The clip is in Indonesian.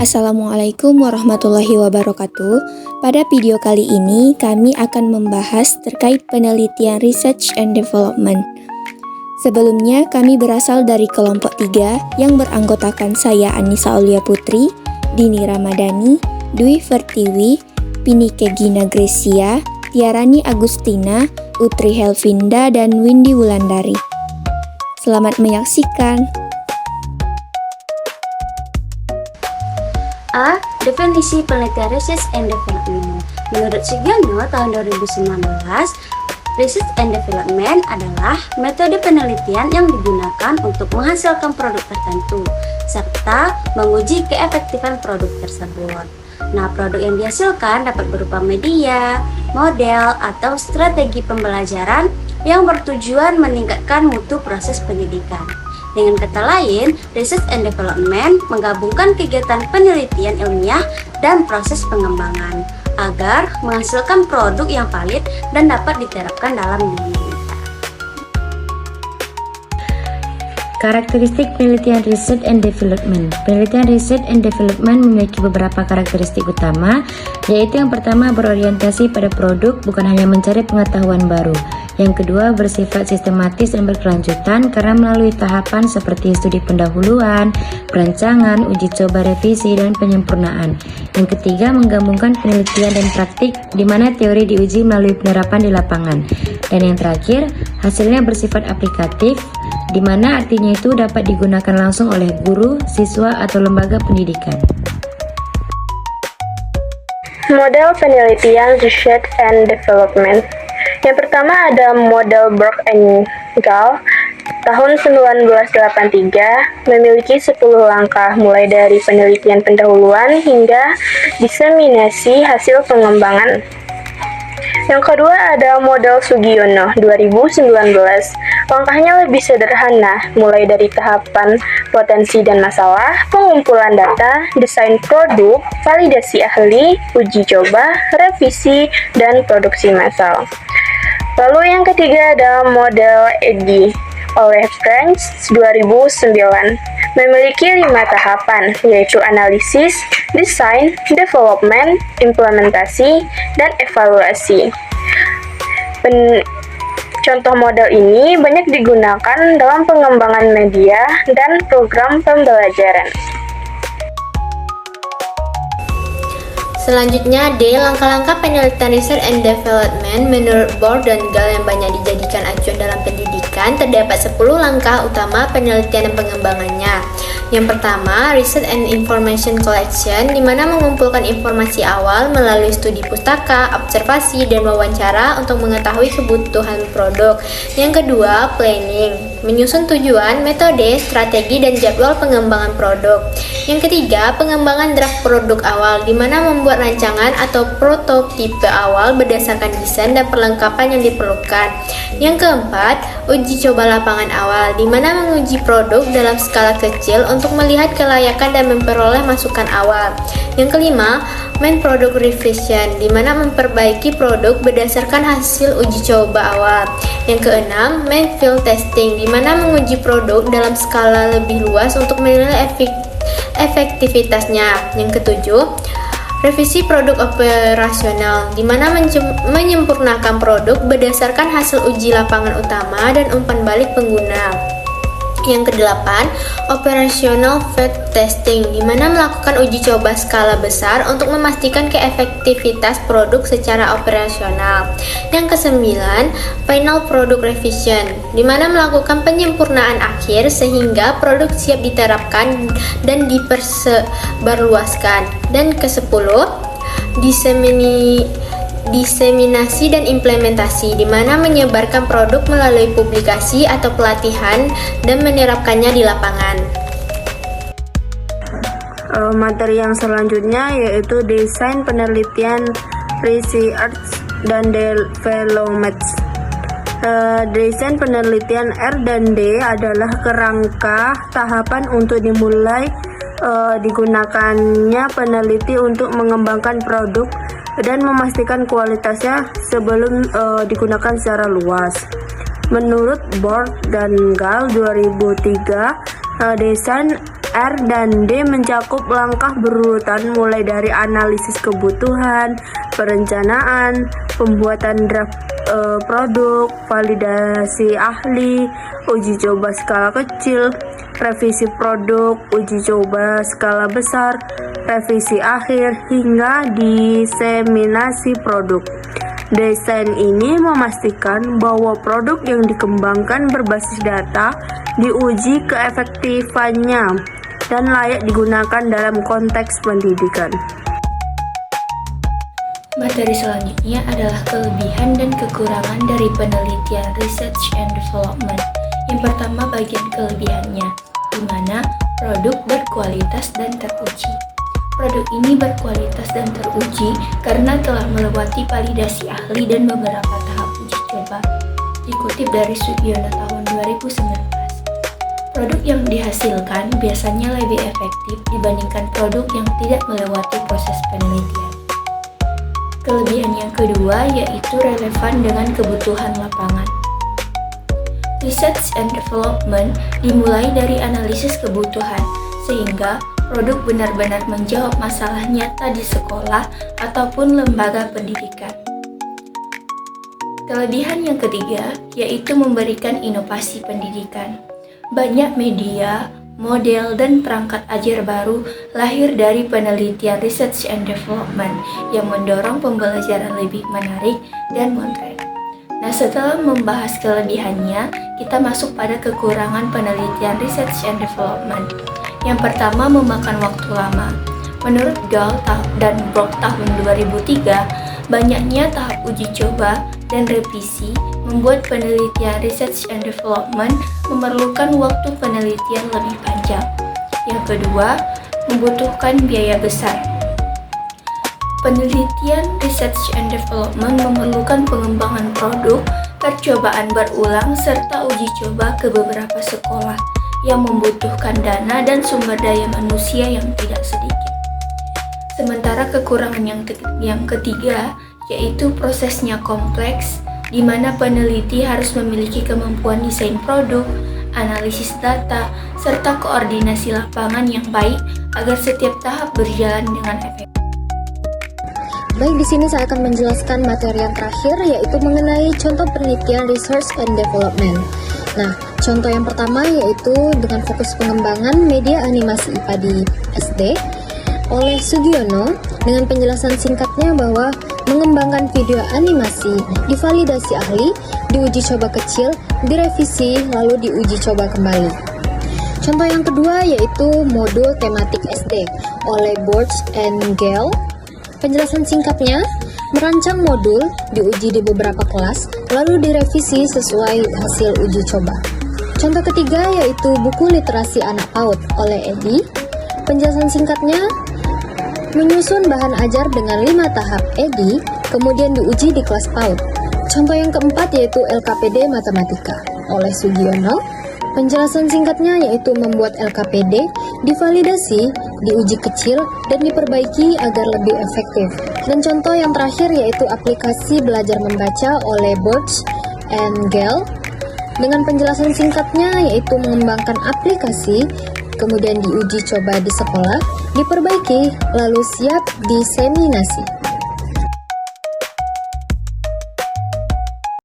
Assalamualaikum warahmatullahi wabarakatuh. Pada video kali ini kami akan membahas terkait penelitian Research and Development. Sebelumnya kami berasal dari kelompok 3 yang beranggotakan saya Anissa Aulia Putri, Dini Ramadhani, Dwi Vertiwi, Pinike Gina Grecia, Tiarani Agustina, Utri Helvinda, dan Windy Wulandari. Selamat menyaksikan. A. Definisi penelitian Research and Development. Menurut Sugiono tahun 2019, Research and Development adalah metode penelitian yang digunakan untuk menghasilkan produk tertentu serta menguji keefektifan produk tersebut. Nah, produk yang dihasilkan dapat berupa media, model, atau strategi pembelajaran yang bertujuan meningkatkan mutu proses pendidikan. Dengan kata lain, Research and Development menggabungkan kegiatan penelitian ilmiah dan proses pengembangan agar menghasilkan produk yang valid dan dapat diterapkan dalam dunia nyata. Karakteristik penelitian Research and Development. Penelitian Research and Development memiliki beberapa karakteristik utama, yaitu yang pertama berorientasi pada produk, bukan hanya mencari pengetahuan baru. Yang kedua, bersifat sistematis dan berkelanjutan karena melalui tahapan seperti studi pendahuluan, perancangan, uji coba, revisi, dan penyempurnaan. Yang ketiga, menggabungkan penelitian dan praktik di mana teori diuji melalui penerapan di lapangan. Dan yang terakhir, hasilnya bersifat aplikatif, di mana artinya itu dapat digunakan langsung oleh guru, siswa, atau lembaga pendidikan. Model penelitian Research and Development. Yang pertama ada model Borg and Gall tahun 1983, memiliki 10 langkah mulai dari penelitian pendahuluan hingga diseminasi hasil pengembangan. Yang kedua ada model Sugiono 2019. Langkahnya lebih sederhana, mulai dari tahapan potensi dan masalah, pengumpulan data, desain produk, validasi ahli, uji coba, revisi, dan produksi massal. Lalu yang ketiga ada model EDDI oleh French 2009, memiliki 5 tahapan, yaitu analisis, desain, development, implementasi, dan evaluasi. Contoh model ini banyak digunakan dalam pengembangan media dan program pembelajaran. Selanjutnya D. Langkah-langkah penelitian Research and Development menurut Borg dan Gall yang banyak dijadikan acuan dalam pendidikan. Terdapat 10 langkah utama penelitian dan pengembangannya. Yang pertama, Research and Information Collection, di mana mengumpulkan informasi awal melalui studi pustaka, observasi, dan wawancara untuk mengetahui kebutuhan produk. Yang kedua, Planning, menyusun tujuan, metode, strategi, dan jadwal pengembangan produk. Yang ketiga, pengembangan draft produk awal, di mana membuat rancangan atau prototipe awal berdasarkan desain dan perlengkapan yang diperlukan. Yang keempat, uji coba lapangan awal, di mana menguji produk dalam skala kecil untuk melihat kelayakan dan memperoleh masukan awal. Yang kelima, main product revision, di mana memperbaiki produk berdasarkan hasil uji coba awal. Yang keenam, main field testing, di mana menguji produk dalam skala lebih luas untuk menilai efektivitasnya. Yang ketujuh, revisi produk operasional, di mana menyempurnakan produk berdasarkan hasil uji lapangan utama dan umpan balik pengguna. Yang kedelapan, operational field testing, di mana melakukan uji coba skala besar untuk memastikan keefektivitas produk secara operasional. Yang kesembilan, final product revision, di mana melakukan penyempurnaan akhir sehingga produk siap diterapkan dan dipersebarluaskan. Dan kesepuluh, diseminasi dan implementasi, di mana menyebarkan produk melalui publikasi atau pelatihan dan menerapkannya di lapangan. Materi yang selanjutnya yaitu desain penelitian research dan development. Desain penelitian R dan D adalah kerangka tahapan untuk dimulai digunakannya peneliti untuk mengembangkan produk dan memastikan kualitasnya sebelum digunakan secara luas. Menurut Bord dan Gal 2003, desain R&D mencakup langkah berurutan mulai dari analisis kebutuhan, perencanaan, pembuatan draft produk, validasi ahli, uji coba skala kecil, revisi produk, uji coba skala besar, revisi akhir, hingga diseminasi produk. Desain ini memastikan bahwa produk yang dikembangkan berbasis data diuji keefektifannya dan layak digunakan dalam konteks pendidikan. Materi selanjutnya adalah kelebihan dan kekurangan dari penelitian research and development. Yang pertama, bagian kelebihannya, di mana produk berkualitas dan teruji. Produk ini berkualitas dan teruji karena telah melewati validasi ahli dan beberapa tahap uji coba. Dikutip dari Sugiono tahun 2019. Produk yang dihasilkan biasanya lebih efektif dibandingkan produk yang tidak melewati proses penelitian. Kelebihan yang kedua yaitu relevan dengan kebutuhan lapangan. Research and development dimulai dari analisis kebutuhan, sehingga produk benar-benar menjawab masalah nyata di sekolah ataupun lembaga pendidikan. Kelebihan yang ketiga yaitu memberikan inovasi pendidikan. Banyak media, model, dan perangkat ajar baru lahir dari penelitian research and development yang mendorong pembelajaran lebih menarik dan modern. Nah, setelah membahas kelebihannya, kita masuk pada kekurangan penelitian research and development. Yang pertama, memakan waktu lama. Menurut Gall dan Brock tahun 2003, banyaknya tahap uji coba dan revisi membuat penelitian research and development memerlukan waktu penelitian lebih panjang. Yang kedua, membutuhkan biaya besar. Penelitian research and development memerlukan pengembangan produk, percobaan berulang, serta uji coba ke beberapa sekolah yang membutuhkan dana dan sumber daya manusia yang tidak sedikit. Sementara kekurangan yang ketiga yaitu prosesnya kompleks, di mana peneliti harus memiliki kemampuan desain produk, analisis data, serta koordinasi lapangan yang baik agar setiap tahap berjalan dengan efektif. Baik, di sini saya akan menjelaskan materi yang terakhir yaitu mengenai contoh penelitian research and development. Nah, contoh yang pertama yaitu dengan fokus pengembangan media animasi IPA di SD oleh Sugiono dengan penjelasan singkatnya bahwa mengembangkan video animasi divalidasi ahli, diuji coba kecil, direvisi, lalu diuji coba kembali. Contoh yang kedua yaitu modul tematik SD oleh Bord and Gall. Penjelasan singkatnya, merancang modul, diuji di beberapa kelas, lalu direvisi sesuai hasil uji coba. Contoh ketiga yaitu buku literasi anak PAUD oleh Edi. Penjelasan singkatnya, menyusun bahan ajar dengan 5 tahap Edi, kemudian diuji di kelas PAUD. Contoh yang keempat yaitu LKPD Matematika oleh Sugiono. Penjelasan singkatnya yaitu membuat LKPD, divalidasi, diuji kecil, dan diperbaiki agar lebih efektif. Dan contoh yang terakhir yaitu aplikasi belajar membaca oleh Bord and Gall. Dengan penjelasan singkatnya yaitu mengembangkan aplikasi, kemudian diuji coba di sekolah, diperbaiki, lalu siap diseminasi.